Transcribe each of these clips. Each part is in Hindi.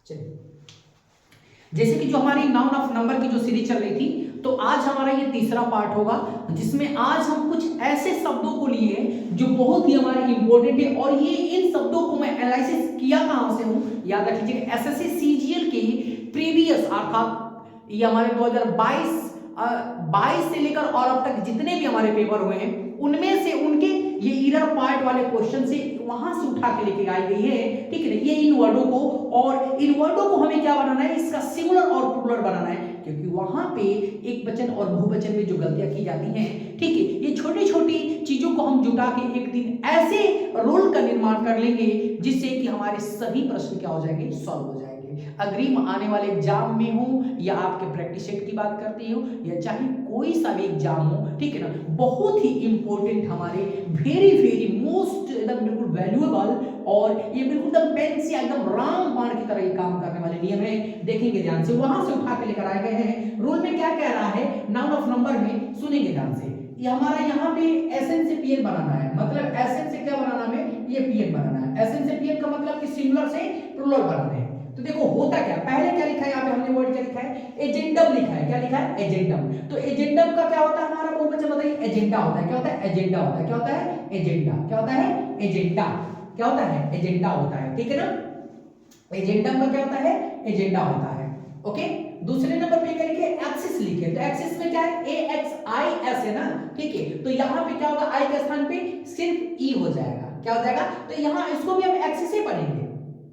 चलिए, जैसे कि जो हमारी नाउन ऑफ नंबर की जो सीरीज चल रही थी, तो आज हमारा ये तीसरा पार्ट होगा, जिसमें आज हम कुछ ऐसे शब्दों को लिए हैं जो बहुत ही हमारे इंपॉर्टेंट है। और ये इन शब्दों को मैं एनालिसिस किया कहां से हूं, याद रखिएगा एसएससी सीजीएल के प्रीवियस अर्थात ये हमारे 2022 से लेकर और अब तक जितने भी हमारे पेपर हुए हैं, उनमें से उनके ये इरर पार्ट वाले क्वेश्चन से वहां से उठा के लेके आई गई है, ठीक है। ये इन वर्डों को, और इन वर्डों को हमें क्या बनाना है, इसका सिंगुलर और प्लूरल बनाना है, क्योंकि वहां पे एक वचन और बहुवचन में जो गलतियां की जाती हैं, ठीक है, ये छोटी छोटी चीजों को हम जुटा के एक दिन ऐसे रोल का निर्माण कर लेंगे जिससे कि हमारे सभी प्रश्न क्या हो जाएंगे, सॉल्व हो जाएंगे। अग्रिम आने वाले एग्जाम में हो या आपके प्रैक्टिस सेट की बात करते हो या चाहे कोई सा भी एग्जाम हो, ठीक है ना, बहुत ही इंपॉर्टेंट हमारे वेरी वेरी मोस्ट एकदम बिल्कुल वैल्यूएबल, और ये बिल्कुल एकदम पेन से एकदम रामबाण की तरह ये काम करने वाले नियम है। देखेंगे ध्यान से, वहां से उठा के लेकर आए गए हैं। रूल में क्या कह रहा है, नाउन ऑफ नंबर में सुनेंगे ध्यान से, ये हमारा यहाँ पे एसएन से पीएन बनाना है, मतलब एसएन से क्या बनाना है, ये पीएन बनाना है। एसएन से पीएन का मतलब कि सिंगुलर से प्लूरल बनाना है। तो देखो होता क्या, पहले क्या लिखा है, यहाँ पे हमने वर्ड क्या लिखा है, एजेंडम लिखा है। क्या लिखा है, एजेंडम। तो एजेंडम का क्या होता है हमारा बहुवचन बताइए, एजेंडा होता है। क्या होता है, एजेंडा होता है। क्या होता है, एजेंडा। क्या होता है, एजेंडा। क्या होता है, एजेंडा होता है, ठीक है ना। एजेंडम का क्या होता है, एजेंडा होता है। ओके, दूसरे नंबर पे क्या लिखे, एक्सिस लिखे। तो एक्सिस में क्या है, ए एक्स आई एस है ना, ठीक है। तो यहाँ पे क्या होगा, आई के स्थान पे सिर्फ ई हो जाएगा। क्या हो जाएगा, तो यहाँ इसको भी हम एक्सिस ही पढ़ेंगे,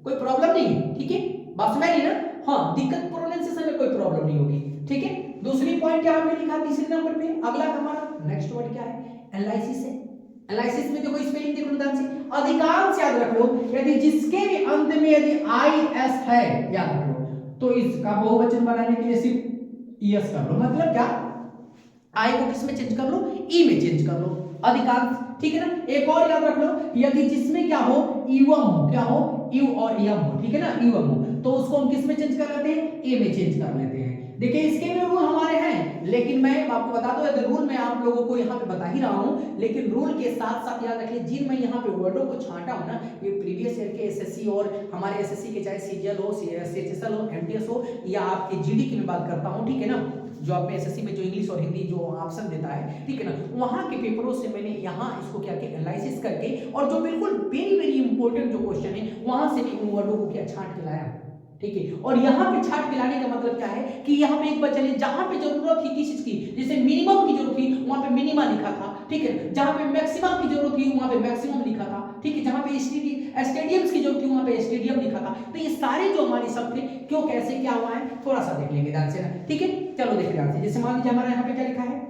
कोई प्रॉब्लम नहीं है, ठीक है। बात समझ नहीं ना, हाँ, दिक्कत प्रोनाउंसिएशन में कोई प्रॉब्लम नहीं होगी, ठीक है। दूसरी पॉइंट यहाँ पे लिखा तीसरे नंबर पे। अगला हमारा नेक्स्ट वर्ड क्या है, एनालिसिस है। एनालिसिस में देखो स्पेलिंग देख लो ध्यान से, अधिकांश याद रख लो, यदि जिसके भी अंत में यदि आई एस है, याद रख लो, तो इसका बहुवचन बनाने के लिए सिर्फ ईएस कर लो। मतलब क्या, आई को किस में चेंज कर लो, ई में चेंज कर लो, अधिकांश, ठीक है ना। एक और याद रख लो, यदि जिसमें क्या हो, इवम हो, क्या हो, यू और यम हो, ठीक है ना, इवम हो, तो उसको हम किस में चेंज कर लेते हैं, ए में चेंज कर लेते हैं। देखिए इसके भी रूल हमारे हैं, लेकिन मैं आपको बता दूं, यदि रूल मैं आप लोगों को यहाँ पे बता ही रहा हूँ, लेकिन रूल के साथ साथ याद रखिए, जिन मैं यहाँ पे वर्डों को छांटा हूँ ना, ये प्रीवियस ईयर के एसएससी और हमारे एसएससी के चाहे सीजीएल हो, सीएचएसएल हो, एमटीएस हो, या आपके जीडी की मैं बात करता हूँ, ठीक है ना, जो आपने एसएससी में जो इंग्लिश और हिंदी जो ऑप्शन देता है, ठीक है ना, वहां के पेपरों से मैंने यहाँ इसको क्या किया, एनालिसिस करके, और जो बिल्कुल वेरी वेरी इंपॉर्टेंट जो क्वेश्चन है, वहां से भी उन वर्डों को क्या छांट के लाया, ठीक है। और यहाँ पे छाट के लाने का मतलब क्या है कि यहाँ पे एक बच्चे ने जहां पे जरूरत थी किस चीज की, जैसे मिनिमम की जरूरत थी वहां पे मिनिमा लिखा था, ठीक है। जहां पे मैक्सिमम की जरूरत थी वहां पे मैक्सिमम लिखा था, ठीक है। जहां पे स्टेडियम्स की जरूरत थी वहां पे स्टेडियम लिखा था। तो ये सारे जो हमारे शब्द थे, क्यों कैसे क्या हुआ है, थोड़ा सा देख लेंगे ध्यान से ना, ठीक है। चलो देखिए ध्यान से, जैसे मान लीजिए हमारा यहाँ पे क्या लिखा है,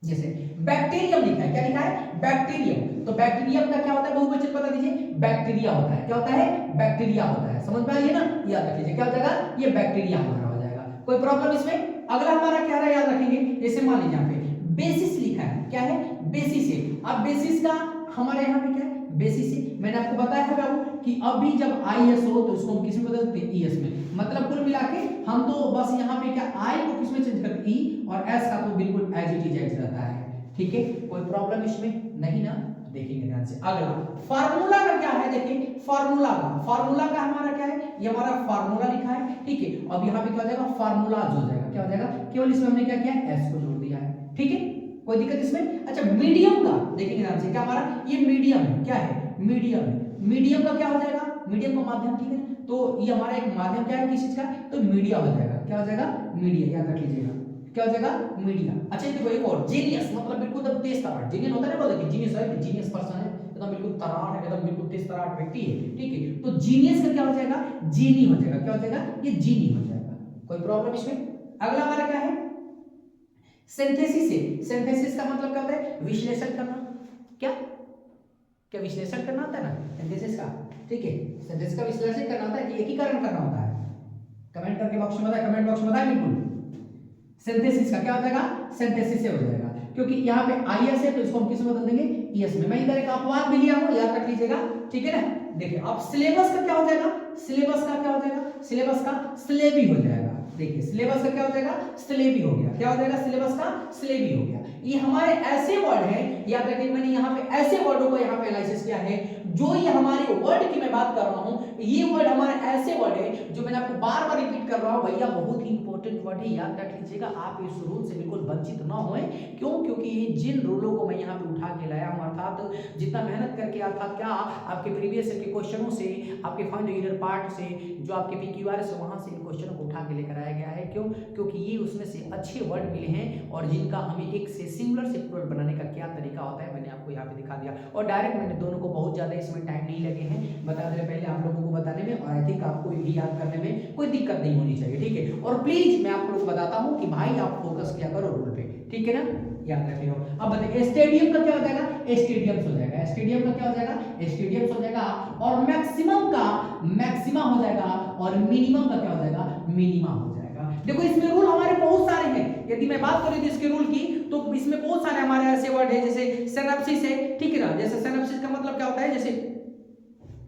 जैसे बैक्टीरियम लिखा है। क्या लिखा है, बैक्टीरियम। तो बैक्टीरियम का क्या होता है बहुवचन बता दीजिए, बैक्टीरिया होता है। क्या होता है, बैक्टीरिया होता है, समझ में आइए ना, याद रखिए क्या हो जाएगा, ये बैक्टीरिया हमारा हो जाएगा, कोई प्रॉब्लम इसमें। अगला हमारा क्या रहा, याद रखेंगे, जैसे मान लीजिए यहाँ पे बेसिस लिखा है। क्या है, बेसिस है। अब बेसिस का हमारे यहाँ पे क्या है, बेसिस है। मैंने आपको बताया है बाबू कि अभी जब आई एस हो तो उसको हम किस में बदलते हैं, ई एस में। मतलब कुल मिला के हम तो बस यहाँ पे क्या, आई को किस में चेंज करते, ई, और एस का तो बिल्कुल एज इट इज रहता है, ठीक है। कोई प्रॉब्लम इसमें नहीं ना, देखेंगे ध्यान से। अगला फार्मूला का क्या है, देखिए फार्मूला का हमारा क्या है, ये हमारा फार्मूला लिखा है, ठीक है। अब यहाँ पे क्या हो जाएगा, फार्मूलाज हो जाएगा। क्या हो जाएगा, केवल इसमें हमने क्या किया, एस को जोड़ दिया है, ठीक है, कोई दिक्कत इसमें। अच्छा मीडियम का देखेंगे ध्यान से, क्या हमारा ये मीडियम है। क्या है, मीडियम है। मीडियम का क्या हो जाएगा, मीडियम का माध्यम, ठीक है। तो ये हमारा एक माध्यम क्या है, किस चीज का, तो मीडिया हो जाएगा। क्या हो जाएगा, मीडिया, याद रख लीजिएगा, क्या हो जाएगा, मीडिया। अच्छा देखो एक और, जीनियस, मतलब बिल्कुल एकदम तेज तरार, जीनियस होता है ना, बोलते हैं जीनियस है, जीनियस पर्सन है, एकदम बिल्कुल तरार है, एकदम बिल्कुल तेज तरार व्यक्ति है, ठीक है। तो जीनियस का क्या हो जाएगा, जीनी हो जाएगा। क्या हो जाएगा, ये जीनी हो जाएगा, कोई प्रॉब्लम इसमें। अगला हमारा क्या है, सिंथेसिस है। सिंथेसिस का मतलब क्या होता है, विश्लेषण करना। क्या क्या विश्लेषण करना होता है ना सिंथेसिस का, ठीक है। सिंथेसिस का विश्लेषण करना होता है कि एकीकरण करना होता है। कमेंट करके बॉक्स में बताएं, कमेंट बॉक्स में बताएं बिल्कुल। सिंथेसिस का क्या हो जाएगा, सिंथेसिस से हो जाएगा, क्योंकि यहाँ पे आईएस है तो इसको हम किस में बदल देंगे, ईएस में। मैं इधर एक अपवाद भी लिया हूं, याद रख लीजिएगा, ठीक है ना। देखिए अब सिलेबस का क्या हो जाएगा, सिलेबस का क्या हो जाएगा, सिलेबस का स्लेबी हो जाएगा। देखिए सिलेबस का क्या हो जाएगा, स्लेबी हो गया। क्या हो जाएगा, सिलेबस का स्लेबी हो गया। ये हमारे ऐसे वर्ड हैं, याद रखिए मैंने यहाँ पे ऐसे वर्डों को यहाँ पे एनालिसिस किया है, जो ये हमारे वर्ड की मैं बात कर रहा हूँ, ये वर्ड हमारे ऐसे वर्ड है जो मैंने आपको बार बार रिपीट कर रहा हूं भैया, बहुत ही इंपॉर्टेंट वर्ड है, याद रख लीजिएगा। आप इस रूल से बिल्कुल वंचित ना होए। क्यों? क्योंकि ये जिन रूलों को मैं यहाँ पे उठा के लाया हूँ, अर्थात जितना मेहनत करके, अर्थात क्या आपके प्रीवियस के क्वेश्चनों से, आपके फाइंड द एरर पार्ट से, जो आपके PQR से, वहां से इन क्वेश्चनों को उठा के लेकर आया गया है। क्यों? क्योंकि ये उसमें से अच्छे वर्ड मिले हैं और जिनका हमें एक से सिंगुलर से प्लूरल बनाने का क्या तरीका होता है मैंने आपको यहाँ पे दिखा दिया। और डायरेक्ट मैंने दोनों को, बहुत ज्यादा इसमें टाइम नहीं लगे हैं, बता दे पहले आप लोगों को बताने में, और आई थिंक आपको भी याद करने में कोई दिक्कत नहीं होनी चाहिए, ठीक है। और प्लीज मैं आप लोगों को बताता हूँ कि भाई आप फोकस किया करो रूल पे, ठीक है ना, याद रखिए। अब बताइए स्टेडियम का क्या हो जाएगा? स्टेडियम्स हो जाएगा। स्टेडियम का क्या हो जाएगा? स्टेडियम्स हो जाएगा। और मैक्सिमम का मैक्सिमा हो जाएगा, और मिनिमम का क्या हो जाएगा? मिनिमा हो जाएगा। देखो इसमें रूल हमारे बहुत सारे हैं। यदि मैं बात करूं इसके रूल की, तो इसमें बहुत सारे हमारे ऐसे वर्ड है, जैसे सिनॉप्सिस है, ठीक है ना। जैसे सिनॉप्सिस का मतलब क्या होता है? जैसे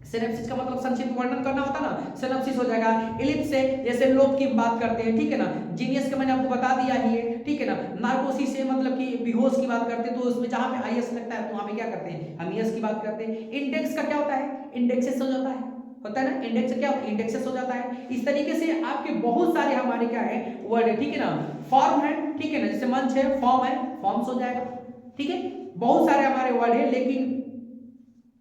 सिनॉप्सिस का मतलब संक्षिप्त वर्णन करना होता है ना, सिनॉप्सिस हो जाएगा। इलिप्स है, जैसे लोब की बात करते हैं, ठीक है ना। जीनियस का मैंने आपको बता दिया ही है, ठीक है ना। नार्कोसिस से मतलब कि बेहोश की बात करते हैं, तो उसमें जहां पे आईएस लगता है तो वहां पे क्या करते हैं? हम ईएस की बात करते हैं। इंडेक्स का क्या होता है? इंडेक्सेस हो जाता है, होता है ना। इंडेक्स क्या होता है? इंडेक्सेस हो जाता है। इस तरीके से आपके बहुत सारे हमारे क्या है वर्ड है, ठीक है ना। फॉर्म है, ठीक है ना, जैसे मंच है, फॉर्म है, फॉर्म्स हो जाएगा, ठीक है। बहुत सारे हमारे वर्ड है, लेकिन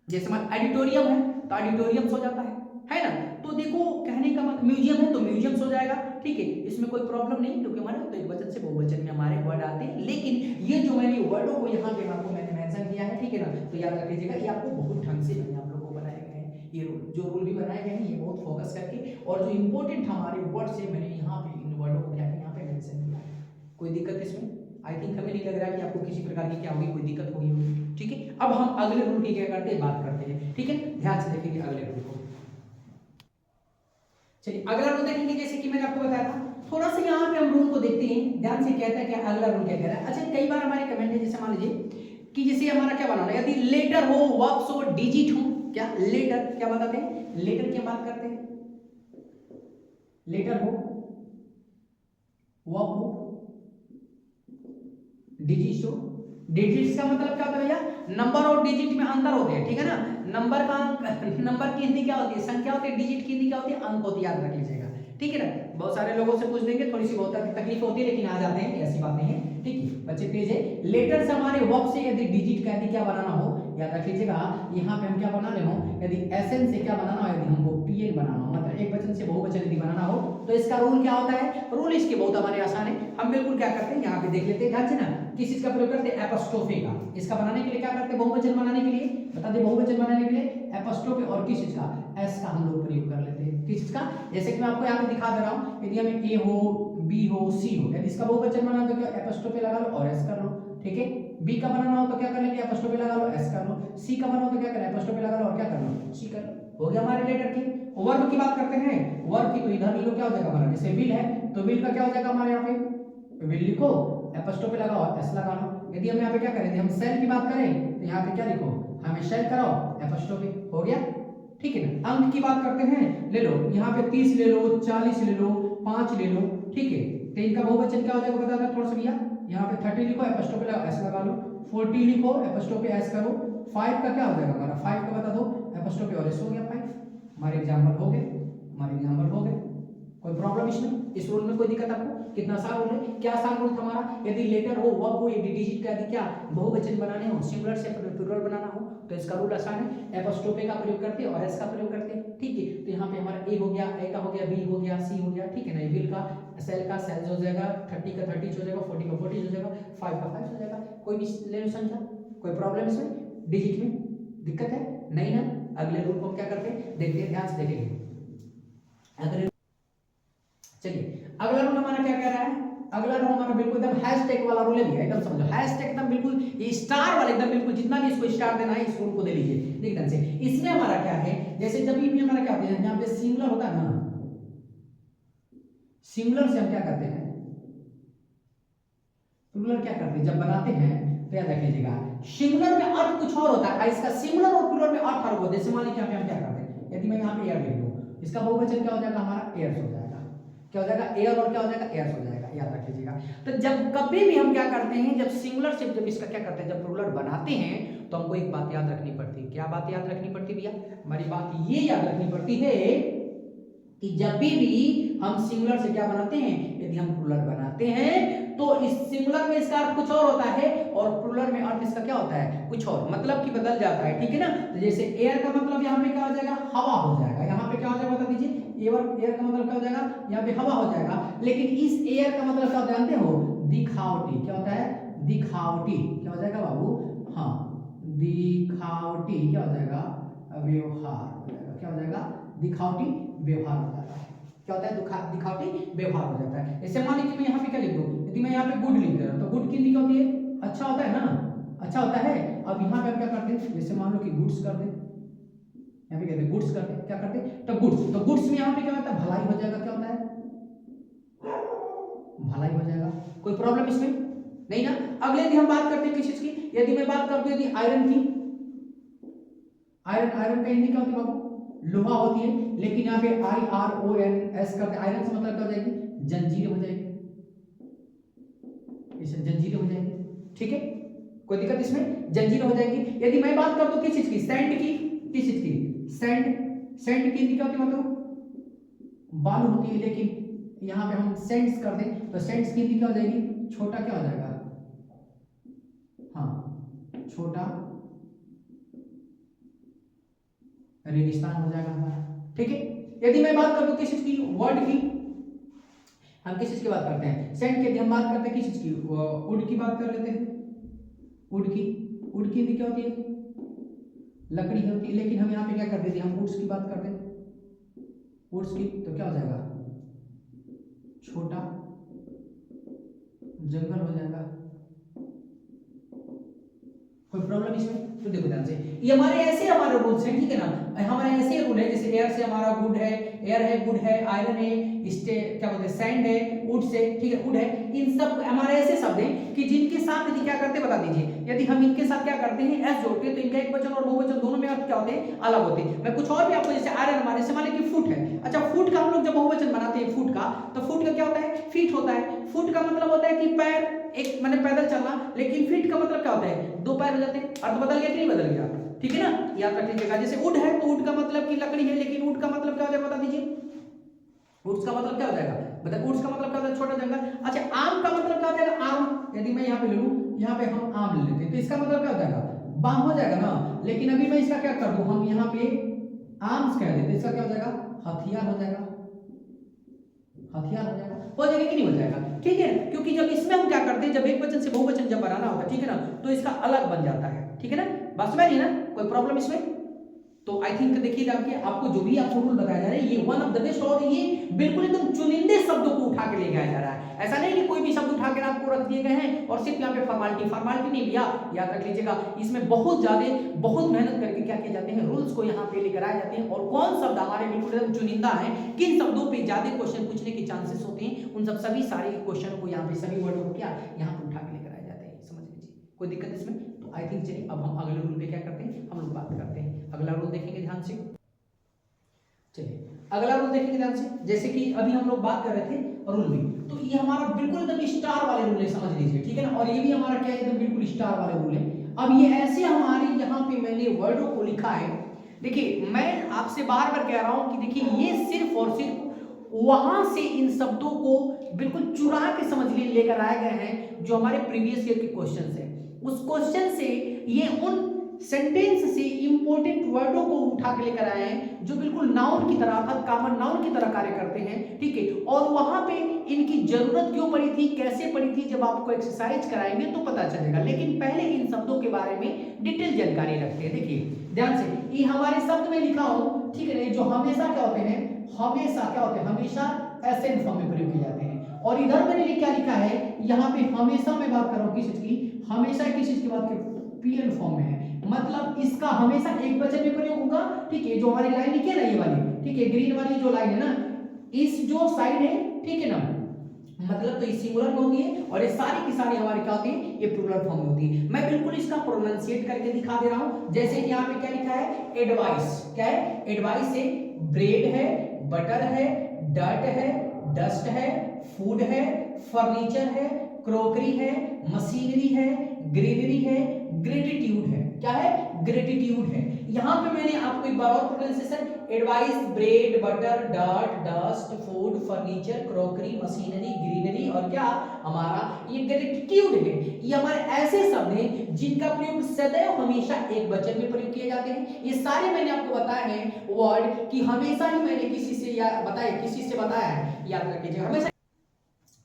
जैसे हमारा एडिटोरियम है तो ऑडिटोरियम्स हो जाता है ना। तो देखो कहने का मतलब म्यूजियम है तो म्यूजियम्स हो जाएगा, ठीक है। इसमें कोई प्रॉब्लम नहीं, क्योंकि हमारे तो एक वचन से बहुवचन में हमारे वर्ड आते हैं। लेकिन ये जो मैंने वर्डों को यहाँ पे आपको मैंने मेंशन किया है, ठीक है ना, तो याद रख लीजिएगा, ये आपको बहुत ढंग से मैंने आप लोगों को बनाए गए हैं। ये जो रूल भी बनाए गए हैं, ये बहुत फोकस करके, और जो इंपॉर्टेंट हमारे वर्ड से मैंने यहाँ पे इन वर्डों को क्या यहाँ पे मेंशन किया है। कोई दिक्कत इसमें? आई थिंक हमें नहीं लग रहा कि आपको किसी प्रकार की क्या होगी, कोई दिक्कत होगी, ठीक है। अब हम अगले रूल की क्या करते हैं, बात करते हैं, ठीक है। ध्यान से देखेंगे अगले रूल को। चलिए अगला रूल देखेंगे, जैसे कि मैंने आपको बताया था, थोड़ा सा यहाँ पे हम रूल को देखते हैं, ध्यान से कहता है क्या अगला रूल क्या कह रहा है। अच्छा, कई बार हमारे कमेंट है, जैसे मान लीजिए कि जैसे हमारा क्या बनाना है, यदि लेटर हो, वर्ब्स हो, डिजिट हो, क्या लेटर क्या बताते हैं? लेटर की बात करते हैं, लेटर हो, वर्ब हो, डिजिट्स हो। डिजिट्स का मतलब क्या होता है भैया? नंबर और डिजिट में अंतर होते हैं, ठीक है ना। नंबर का नंबर की हिंदी क्या होती है? संख्या होती है। डिजिट की हिंदी क्या होती है? अंक होती है, याद रख लीजिएगा, ठीक है ना। बहुत सारे लोगों से पूछ देंगे, थोड़ी सी बहुत तकलीफ होती है, लेकिन आ जाते हैं, ऐसी बात नहीं है, ठीक है। बच्चे पेज है, लेटर से हमारे वर्ब से यदि डिजिट का यदि क्या बनाना हो, याद रख लीजिएगा, यहाँ पे हम क्या बना रहे हो, यदि एसएन से क्या बनाना हो, यदि हमको पीएन बनाना हो, मतलब एक वचन से बहुवचन यदि बनाना हो, तो इसका रूल क्या होता है? रूल इसके बहुत हमारे आसान है। हम बिल्कुल क्या करते हैं, यहाँ पे देख लेते हैं ध्यान से ना, किस चीज का प्रयोग करते हैं? एपोस्ट्रोफे का। इसका बनाने के लिए क्या करते हैं? बहुवचन बनाने के लिए, बता दे, बहुवचन बनाने के लिए एपोस्ट्रोफे, और किस चीज का? एस का हम लोग प्रयोग कर लेते हैं। किस चीज का? जैसे कि मैं आपको यहाँ पे दिखा दे रहा हूँ, यदि हमें ए हो, बी हो, सी हो, यदि इसका बहुवचन बनाना तो क्या एपोस्ट्रोफे लगा लो और एस कर लो, ठीक है। बी का बनाना हो तो क्या कर लेंगे? एपोस्ट्रोफे लगा लो, एस कर लो। सी का बनाना हो तो क्या करें? एपोस्ट्रोफे लगा लो और क्या कर लो? सी कर लो। हो गया हमारे लेटर की। वर्ब की बात करते हैं, वर्ब की तो इधर लिखो, क्या हो जाएगा हमारा? जैसे विल है तो विल का क्या हो जाएगा हमारे यहाँ पे? विल लिखो, एपोस्ट्रोफे लगाओ, एस लगा लो। यदि हम यहाँ पे क्या करें, यदि हम सेल की बात करें तो यहाँ पे क्या लिखो? हमें शेल कराओ, एपोस्ट्रोफे, हो गया, ठीक है ना। अंक की बात करते हैं, ले लो यहाँ पे 30 ले लो, 40 ले लो, 5 ले लो, ठीक है। तो इनका बहुवचन क्या हो जाएगा बता दो थोड़ा सा भैया। यहाँ पे 30 लिखो, एपोस्ट्रोफे लगाओ, एस लगा लो। 40 लिखो, एपोस्ट्रोफे एस करो। 5 का क्या हो जाएगा हमारा? 5 का बता दो, एपोस्ट्रोफे और एस हो गया 5। हमारे एग्जांपल हो गए, हमारे एग्जांपल हो गए। कोई प्रॉब्लम इसमें? इस रूल में कोई दिक्कत आपको? कितना आसान रूल है, क्या आसान रूल था हमारा। यदि लेटर हो, वर्ब हो, यदि डिजिट का यदि क्या बहुवचन बनाने हो, सिंगुलर से प्लूरल बनाना हो, तो इसका रूल आसान है। एपोस्ट्रोफे का प्रयोग करते हैं और एस का प्रयोग करते हैं, ठीक है। तो यहाँ पे हमारा ए हो गया, ए का हो गया, बी हो गया, सी हो गया, ठीक है ना। विल का सेल का सेल्स हो जाएगा, 30 का 30 हो जाएगा, 40 का 40 हो जाएगा, 5 का 5 हो जाएगा। कोई भी ले लो संख्या, कोई प्रॉब्लम इसमें? डिजिट में दिक्कत है नहीं ना। अगले रूल को हम क्या करते हैं, देखते हैं, ध्यान से देखेंगे अगले। चलिए अगला रूल हमारा क्या कह रहा है? अगला रूल हमारा बिल्कुल एकदम हैशटैग वाला रूल है, एकदम समझो। हैशटैग एकदम बिल्कुल ये स्टार वाला, एकदम बिल्कुल जितना भी इसको स्टार देना है इस रूल को दे लीजिए एकदम से। इसमें हमारा क्या है, जैसे जब भी हमारा क्या होता है, यहाँ पे सिंगुलर होता है ना, सिंगुलर से हम क्या करते हैं, प्लूरल क्या करते हैं जब बनाते हैं, तो याद रख लीजिएगा, सिंगुलर में अर्थ कुछ और होता है, इसका सिंगुलर और प्लूरल में अर्थ अलग होता है। जैसे मान लीजिए हम क्या करते हैं, यदि मैं यहाँ पे एयर लिख दूं, इसका बहुवचन क्या हो जाएगा हमारा? एयर्स हो जाएगा। क्या हो जाएगा? एयर, और क्या हो जाएगा? एयर्स हो जाएगा, याद रख लीजिएगा। तो जब कभी भी हम क्या करते हैं, जब सिंगुलर से जब इसका क्या करते हैं, जब प्लूरल बनाते हैं, तो हमको एक बात याद रखनी पड़ती है। क्या बात याद रखनी पड़ती है भैया? हमारी बात ये याद रखनी पड़ती है कि जब भी हम सिंगुलर से क्या बनाते हैं, यदि हम प्लूरल बनाते हैं तो इस सिंगुलर में इसका अर्थ कुछ और होता है और प्लूरल में अर्थ इसका क्या होता है, कुछ और, मतलब कि बदल जाता है, ठीक है ना। तो जैसे एयर का मतलब यहाँ पे क्या हो जाएगा, हवा हो जाएगा, यहाँ पे क्या हो जाएगा बता दीजिए, एयर का मतलब क्या हो जाएगा, यहाँ पे हवा हो जाएगा। लेकिन इस एयर का मतलब क्या जानते हो, दिखावटी, क्या होता है, दिखावटी, क्या हो जाएगा बाबू, हाँ दिखावटी क्या हो जाएगा, व्यवहार हो जाएगा, क्या हो जाएगा, दिखावटी व्यवहार हो जाता है, क्या होता है, दिखावटी व्यवहार हो जाता है। जैसे मान लीजिए मैं यहाँ पे क्या लिख दूं, यदि मैं यहाँ पे गुड लिख दे रहा हूं तो गुड की हिंदी क्या होती है, अच्छा होता है ना, अच्छा होता है। अब यहाँ पे आप क्या करते हैं, जैसे मान लो कि गुड्स कर दे, यहाँ पे कहते हैं गुड्स करते हैं, क्या करते हैं, तो गुड्स, तो गुड्स में यहाँ पे क्या होता है, भलाई हो जाएगा, क्या होता है, भलाई हो जाएगा, कोई प्रॉब्लम इसमें नहीं ना। अगले यदि हम बात करते हैं किस चीज की, यदि मैं बात करती हूँ यदि आयरन की, आयरन का हिंदी क्या होती है बाबू, लोहा होती है, लेकिन यहाँ पे IRONS करते, आयरन से मतलब क्या हो जाएगी, जंजीर हो जाएगी, इसे जंजीर हो जाएगी, ठीक है, कोई दिक्कत इसमें, जंजीर हो जाएगी। यदि मैं बात कर दूं किस चीज की, सैंड की, किस चीज की, सैंड, सैंड की हिंदी क्या होती है मतलब बालू होती है, लेकिन यहाँ पे हम सैंड्स कर दें तो सैंड्स की हिंदी क्या हो जाएगी, छोटा क्या हो जाएगा, हाँ छोटा रेगिस्तान हो जाएगा हमारा, ठीक है। यदि मैं बात कर दूं किस चीज की, वर्ड की, हम किस चीज की बात करते हैं, सैंड की, यदि हम बात करते हैं किस चीज की, वुड की बात कर लेते हैं, वुड की, वुड की हिंदी क्या होती है, लकड़ी होती है, लेकिन हम यहाँ पे क्या कर देते हैं, हम वुड्स की बात कर दें, वुड्स की, तो क्या हो जाएगा, छोटा जंगल हो जाएगा, कोई प्रॉब्लम इसमें। तो देखो ध्यान से, ये हमारे रूल्स हैं, ठीक है ना, हमारे ऐसे रूल है, जैसे एयर से हमारा गुड है, एयर है, गुड है, आयरन है, स्टे क्या बोलते हैं, सैंड है, वुड से, ठीक है, वुड है, इन सब हमारे ऐसे शब्द हैं कि जिनके साथ यदि क्या करते हैं बता दीजिए, यदि हम इनके साथ क्या करते हैं, एस जोड़ते हैं तो इनका एक वचन और बहुवचन दोनों में अर्थ क्या होते हैं, अलग होते हैं। मैं कुछ और भी आपको, जैसे आयरन हमारे से मान लीजिए फुट है, अच्छा फुट का हम लोग जब बहुवचन बनाते हैं फुट का, तो फुट का क्या होता है, फीट होता है, फुट का मतलब होता है कि पैर, एक मैंने पैदल चलना, लेकिन फीट का मतलब क्या होता है, दो पैर हो जाते हैं, अर्थ बदल गया कि नहीं बदल गया, ठीक है ना, याद रख लीजिएगा। जैसे वुड है तो वुड का मतलब की लकड़ी है, लेकिन वुड का मतलब क्या हो जाएगा बता दीजिए, वुड्स का मतलब क्या हो जाएगा, मतलब वुड्स का मतलब क्या होता है, छोटा जंगल। अच्छा आम का मतलब क्या हो जाएगा, आम, यदि मैं यहाँ पे ले लूं, यहाँ पे हम आम ले लेते हैं तो इसका मतलब क्या हो जाएगा, बाम हो जाएगा ना, लेकिन अभी मैं इसका क्या कर दूं, हम यहाँ पे आर्म्स कह देते, इसका क्या हो जाएगा, हथियार हो जाएगा, हथियार हो जाएगा, हो जाएगा कि नहीं हो जाएगा, ठीक है। क्योंकि जब इसमें हम क्या करते हैं, जब एक वचन से बहुवचन जब बनाना होता है, ठीक है ना, तो इसका अलग बन जाता है, ठीक है ना, बस में नहीं ना, कोई प्रॉब्लम इसमें। तो आई थिंक देखिएगा कि आपको जो भी आपको रूल बताया जा रहा है ये वन ऑफ द बेस्ट, और ये बिल्कुल एकदम चुनिंदे शब्दों को उठा के ले जाया जा रहा है, ऐसा नहीं कि कोई भी शब्द उठा के आपको रख दिए गए हैं और सिर्फ यहाँ पे फॉर्मेलिटी नहीं भैया, याद रख लीजिएगा इसमें बहुत ज्यादा बहुत मेहनत करके क्या किए जाते हैं, रूल्स को यहाँ पे लेकर आए जाते हैं, और कौन शब्द हमारे बिल्कुल एकदम चुनिंदा है, किन शब्दों पे ज्यादा क्वेश्चन पूछने के चांसेस होते हैं, उन सब सभी सारे क्वेश्चन को यहाँ पे सभी वर्डों को क्या यहाँ पे उठा के लेकर आए जाते हैं, समझ लीजिए, कोई दिक्कत इसमें। तो आई थिंक चलिए अब हम अगले रूल पे क्या करते हैं, हम लोग बात करते हैं, अगला रूल देखेंगे ध्यान से। चलिए अगला रूल देखेंगे ध्यान से, जैसे कि अभी हम लोग बात कर रहे थे रूल में, तो ये हमारा बिल्कुल एकदम स्टार वाले रूल है, समझ लीजिए, ठीक है ना, और ये भी हमारा क्या है, एकदम बिल्कुल स्टार वाले रूल है। अब ये ऐसे हमारे यहाँ पे मैंने वर्डों को लिखा है, देखिए मैं आपसे बार बार कह रहा हूं कि देखिए ये सिर्फ और सिर्फ वहां से इन शब्दों को बिल्कुल चुरा के समझ लिए लेकर आए गए हैं जो हमारे प्रीवियस ईयर के क्वेश्चन है, उस क्वेश्चन से ये उन सेंटेंस से इंपॉर्टेंट वर्डों को उठा के लेकर आए हैं जो बिल्कुल नाउन की तरह अर्थात कॉमन नाउन की तरह कार्य करते हैं, ठीक है, और वहां पे इनकी जरूरत क्यों पड़ी थी, कैसे पड़ी थी, जब आपको एक्सरसाइज कराएंगे तो पता चलेगा, लेकिन पहले इन शब्दों के बारे में डिटेल जानकारी रखते हैं। देखिए ध्यान से, ये हमारे शब्द में लिखा हो, ठीक है, जो हमेशा क्या होते हैं, हमेशा क्या होते हैं, हमेशा एसेंट फॉर्म में प्रयोग किए जाते हैं, और इधर मैंने क्या लिखा है, यहाँ पे हमेशा मैं बात कर रहा हूँ किस चीज की, हमेशा किस चीज की बात कर, पीएन फॉर्म में है, मतलब इसका हमेशा एक वचन में प्रयोग होगा, ठीक है, जो हमारी लाइन लिखी है ना ये वाली, ठीक है, ग्रीन वाली जो लाइन है ना, इस जो साइड है, ठीक है ना, मतलब तो ये सिंगुलर में होती है, और ये सारी की सारी हमारी क्या होती है, ये प्लूरल फॉर्म में होती है। मैं बिल्कुल इसका प्रोनाउंसिएट करके दिखा दे रहा हूं, जैसे कि यहाँ पे क्या लिखा है, एडवाइस, क्या है, एडवाइस है, ब्रेड है, बटर है, डर्ट है, डस्ट है, फूड है, फर्नीचर है, क्रोकरी है, मशीनरी है, ग्रीनरी है, ग्रेटिट्यूड है, क्या है, ग्रेटिट्यूड है। यहाँ पे मैंने आपको एक बार और pronunciation, advice, bread, butter, dirt, dust, food, furniture, crockery, machinery, greenery और क्या हमारा ये ग्रेटिट्यूड है। ये हमारे ऐसे शब्द हैं जिनका प्रयोग सदैव हमेशा एक वचन में प्रयोग किए जाते हैं। ये सारे मैंने आपको बताए हैं वर्ड कि हमेशा ही मैंने किसी से बताया है, याद रखिएगा हमेशा।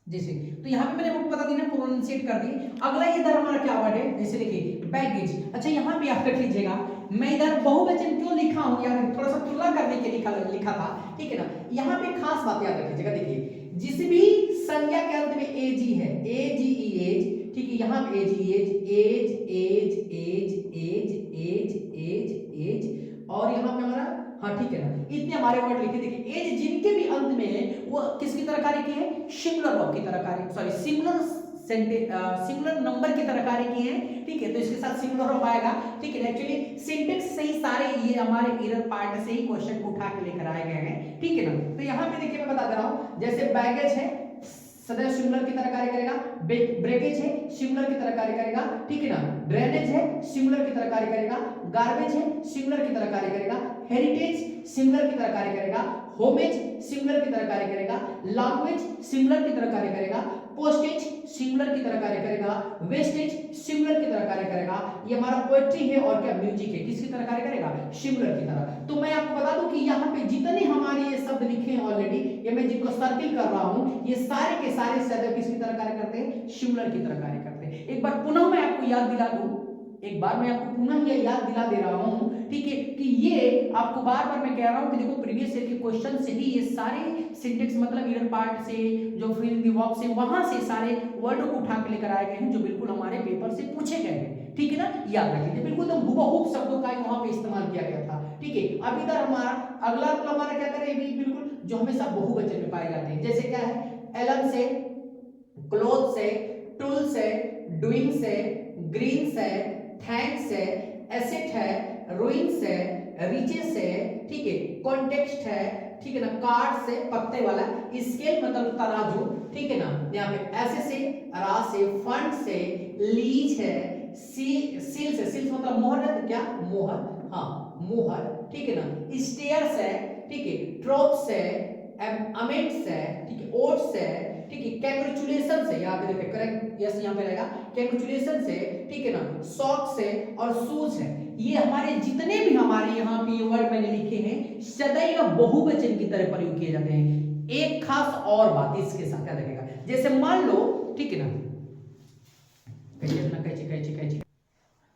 जैसे तो यहाँ पे मैंने आपको बता दी ना, प्रोनाउंसिएट कर दी। अगला इधर हमारा क्या वर्ड है, जैसे देखिए बैगेज। अच्छा यहाँ पे आप रख लीजिएगा, मैं इधर बहुवचन क्यों लिखा हूँ यार, थोड़ा सा तुलना करने के लिखा था, ठीक है ना। यहाँ पे खास बात याद रखिएगा, देखिए जिस भी संज्ञा के अंत में एजी है, एजी एज, ठीक है, यहाँ पे एजी एज एज एज एज एज एज एज एज और यहाँ पे हमारा, हाँ ठीक है ना, इतने हमारे वर्ड लिखे। देखिए एज जिनके भी अंत में है वो किसकी तरह कार्य की है, सिंगुलर वर्ब की तरह कार्य, सॉरी सिंगुलर नंबर की तरह कार्य की है, ठीक है। तो इसके साथ सिंगुलर वर्ब आएगा, ठीक है। एक्चुअली सिंटेक्स से ही सारे ये हमारे इरर पार्ट से ही क्वेश्चन को उठा के लेकर आए गए हैं, ठीक है ना। तो यहाँ पे देखिए मैं बता दे रहा हूँ, जैसे बैगेज है सदैव सिंगुलर की तरह कार्य करेगा, ब्रेकेज है सिंगुलर की तरह कार्य करेगा, ठीक है ना। ड्रेनेज है सिंगुलर की तरह कार्य करेगा, गार्बेज है सिंगुलर की तरह कार्य करेगा, हेरिटेज सिंगुलर की तरह कार्य करेगा, होमेज सिंगुलर की तरह कार्य करेगा, लैंग्वेज सिंगुलर की तरह कार्य करेगा, पोस्टेज सिंगुलर की तरह कार्य करेगा, वेस्टेज सिंगुलर की तरह कार्य करेगा। ये हमारा पोएट्री है और क्या म्यूजिक है, किसकी तरह कार्य करेगा, सिंगुलर की तरह। तो मैं आपको बता दूं कि यहाँ पे जितने हमारे ये शब्द लिखे हैं ऑलरेडी, ये मैं जिनको सर्किल कर रहा हूँ, ये सारे के सारे शब्द किसकी तरह कार्य करते हैं, सिंगुलर की तरह कार्य करते हैं। एक बार पुनः मैं आपको याद दिला दूं, एक बार मैं आपको पुनः ये याद दिला दे रहा हूं, ठीक है, कि ये आपको बार बार मैं कह रहा हूं कि देखो प्रीवियस ईयर के क्वेश्चन से ही ये सारे सिंटेक्स मतलब इरर पार्ट से जो फिल इन द वर्ब से वहां से सारे वर्ड को उठा के लेकर आए गए हैं जो बिल्कुल हमारे पेपर से पूछे गए हैं, ठीक है ना। याद रखिए बिल्कुल एकदम हुबहू शब्दों का वहां पे इस्तेमाल किया गया था, ठीक है। अब इधर हमारा अगला रूल हमारा क्या करें, बिल्कुल जो हमेशा बहुवचन में पाए जाते हैं, जैसे क्या है, एलन से, क्लोथ से, टूल से, डूइंग से, ग्रीन से, थैंक्स है, एसेट है, रूइंस है, रिचेस है, ठीक है, कॉन्टेक्स्ट है, ठीक है ना, कार्ड से पत्ते वाला, स्केल मतलब तराजू, ठीक है ना। यहाँ पे ऐसे से, रा से, फंड से, लीज है, सील से, सील मतलब मोहर है, तो क्या मोहर, हाँ मोहर, ठीक है ना। स्टेयर्स है, ठीक है, ट्रोप्स है, अमेट्स है, ठीक है, ओट्स है, ठीक है, कैंग्रेचुलेशन से, यहाँ पे देखिए करेक्ट यस यहाँ पे रहेगा, कैंग्रेचुलेशन से, ठीक है ना, सॉक्स है और शूज है। ये हमारे जितने भी हमारे यहाँ पे वर्ड मैंने लिखे हैं सदैव बहुवचन की तरह प्रयोग किए जाते हैं। एक खास और बात इसके साथ याद रखिएगा, जैसे मान लो, ठीक है ना, कैची,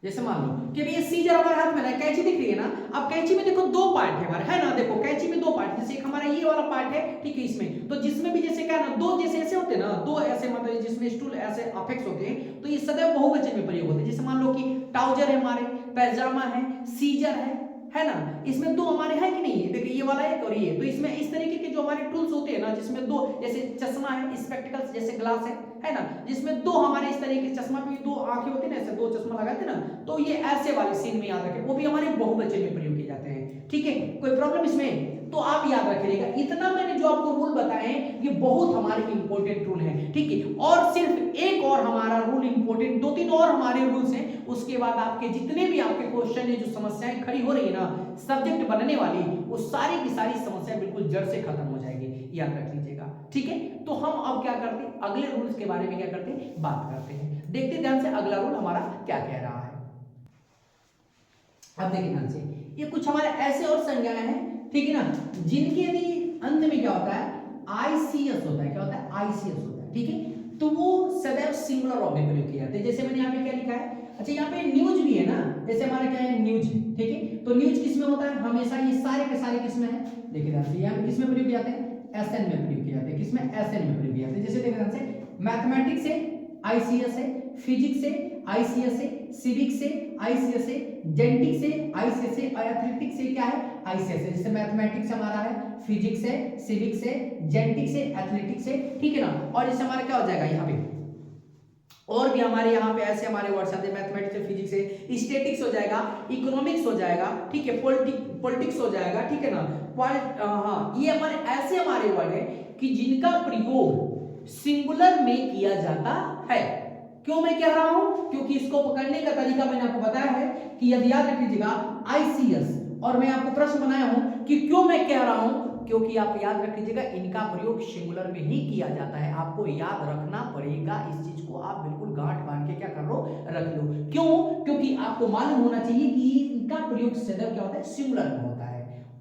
जैसे मान लो कि ये सीजर हमारे हाथ में है, कैंची दिख रही है ना। अब कैंची में देखो दो पार्ट है हमारे, है ना, देखो कैंची में दो पार्ट, जैसे एक हमारा ये वाला पार्ट है, ठीक है, इसमें तो जिसमें भी जैसे क्या है ना, दो जैसे ऐसे होते हैं ना, दो ऐसे मतलब जिसमें स्टूल ऐसे अफेक्स होते हैं, तो ये सदैव बहुवचन में प्रयोग होते हैं। जैसे मान लो कि ट्राउजर है हमारे, पैजामा है, सीजर है ना, इसमें दो हमारे है कि नहीं, देखिए ये वाला एक और ये, तो इसमें इस तरीके के जो हमारे टूल्स होते हैं ना, जिसमें दो, जैसे चश्मा है, स्पेक्टिकल्स जैसे ग्लास है ना, जिसमें दो हमारे इस तरीके के, चश्मा पे दो आंखें होती है ना, ऐसे दो चश्मा लगाते हैं ना, तो ये ऐसे वाले सीन में याद रखें, वो भी हमारे बहुवचन में प्रयोग किए जाते हैं, ठीक है। कोई प्रॉब्लम इसमें, तो आप याद रखिएगा। इतना मैंने जो आपको रूल बताए ये बहुत हमारे इंपॉर्टेंट रूल हैं, ठीक है। और सिर्फ एक और हमारा रूल इंपॉर्टेंट, दो तीन और हमारे रूल्स हैं, उसके बाद आपके जितने भी आपके क्वेश्चन है, जो समस्याएं खड़ी हो रही है ना सब्जेक्ट बनने वाली, वो सारी की सारी समस्या बिल्कुल जड़ से खत्म हो जाएगी, याद रख लीजिएगा, ठीक है। तो हम अब क्या करते हैं, अगले रूल्स के बारे में क्या करते हैं, बात करते हैं। देखते ध्यान से अगला रूल हमारा क्या कह रहा है। अब देखिए ध्यान से, ये कुछ हमारे ऐसे और संज्ञाएं हैं, ठीक है ना, जिनके यदि अंत में क्या होता है, आईसीएस होता है, क्या होता है, आईसीएस होता है, ठीक है। तो वो सदैव सिंगुलर वर्ब में प्रयोग किए जाते हैं। जैसे मैंने यहाँ पे क्या लिखा है, अच्छा यहाँ पे न्यूज भी है ना, जैसे हमारा क्या है, न्यूज, ठीक है। तो न्यूज किसमें होता है, हमेशा ये सारे के सारे किसमें है, देखिए ध्यान से, यहाँ पे किसमें प्रयोग किए जाते हैं, एसएन में प्रयोग किए जाते हैं, किसमें, एसएन में प्रयोग किए जाते हैं। जैसे देखिए ध्यान से, मैथमेटिक्स से आईसीएस है, फिजिक्स से आईसीएस है, सिविक्स से आईसीएस है, जेनेटिक्स से आईसीएस है, और एथलेटिक्स से क्या है, आईसीएस है। जैसे मैथमेटिक्स हमारा है, फिजिक्स है, सिविक्स है, जेनेटिक्स है, एथलेटिक्स है, ठीक है ना। और इससे हमारा क्या हो जाएगा, यहाँ पे और भी हमारे यहाँ पे ऐसे हमारे वर्ड्स आते हैं, मैथमेटिक्स से, फिजिक्स से, स्टैटिक्स हो जाएगा, इकोनॉमिक्स हो जाएगा, ठीक है, पॉलिटिक्स हो जाएगा, ठीक है ना। हाँ, ये हमारे ऐसे हमारे वर्ड है कि जिनका प्रयोग सिंगुलर में किया जाता है, क्यों मैं कह रहा हूं? क्योंकि इसको पकड़ने का तरीका मैंने आपको बताया है कि यदि याद रख लीजिएगा ICS, और मैं आपको प्रश्न बनाया हूं कि क्यों मैं कह रहा हूं, क्योंकि आप याद रख लीजिएगा इनका प्रयोग सिंगुलर में ही किया जाता है। आपको याद रखना पड़ेगा इस चीज को, आप बिल्कुल गांठ बांध के क्या कर लो, रख लो। क्यों? क्योंकि आपको मालूम होना चाहिए कि इनका प्रयोग सदैव क्या होता है, सिंगुलर में होता है।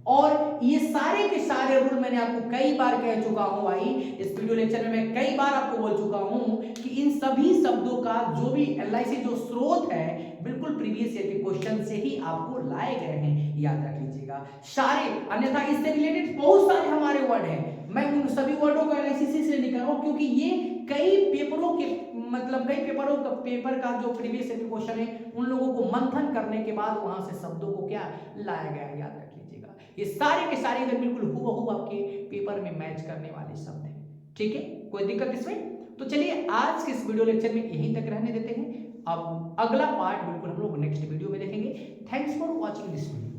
और ये सारे के सारे रूल मैंने आपको कई बार कह चुका हूं भाई, इस वीडियो लेक्चर में मैं कई बार आपको बोल चुका हूं कि इन सभी शब्दों का जो भी LIC जो स्रोत है बिल्कुल प्रीवियस ईयर के क्वेश्चन से ही आपको लाए गए हैं, याद रख लीजिएगा सारे। अन्यथा इससे रिलेटेड बहुत सारे हमारे वर्ड हैं, मैं उन सभी वर्डों को LIC से नहीं कर रहा हूं, क्योंकि ये कई पेपरों के मतलब कई पेपरों का पेपर का जो प्रीवियस ईयर के क्वेश्चन है उन लोगों को मंथन करने के बाद वहां से शब्दों को क्या लाया गया, याद रख लीजिएगा। ये सारे के सारे इधर बिल्कुल हूबहू आपके पेपर में मैच करने वाले शब्द हैं, ठीक है, कोई दिक्कत इसमें? तो चलिए आज के इस वीडियो लेक्चर में यहीं तक रहने देते हैं, अब अगला पार्ट बिल्कुल हम लोग नेक्स्ट वीडियो में देखेंगे। Thanks for watching this video.